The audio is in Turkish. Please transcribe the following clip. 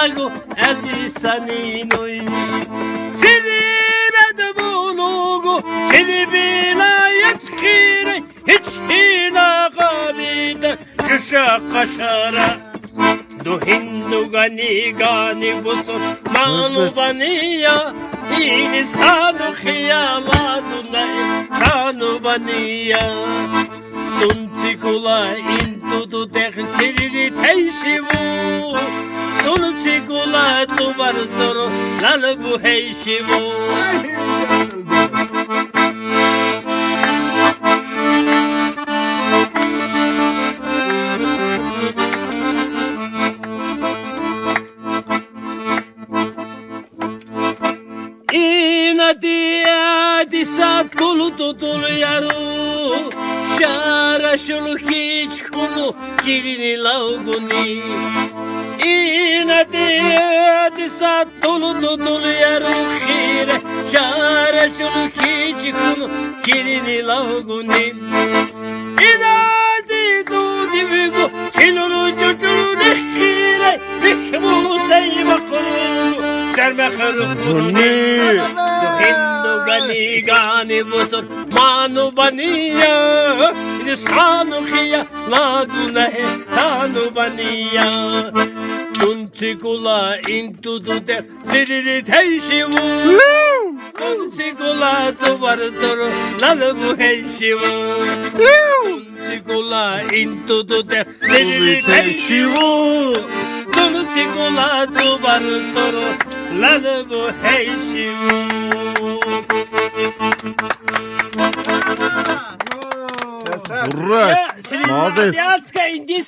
lago azisaninoy Siribed bulugu Silibina yetkire Hiç hina galide Şuşa kaşara Du hindu gani gani busur Manu baniya İnsanu khiyaladuna Kanu baniya Tuntikula intudu tehsirili teşivu Tuntikula tubarzuru lalbu heşivu Adi satulu tutulu yaru Şara şunu hiç kunu kirini lauguni Adi satulu tutulu yaru Khire şara şunu hiç kunu kirini lauguni Adi dudi vigo sinunu cucunu nekhire Bihmu seyma kurulu Serme kırıkuni Hindu gani gani busur manu baniya İnsanu khiya ladu nahe tanu baniya Tuntikula intudu de siriri teşivu Tuntikula tubarzduru lalbu heşivu Tuntikula intudu de siriri teşivu Tuntikula tubarzduru lalbu heşivu Ура! Молодец! Азиатская, индийская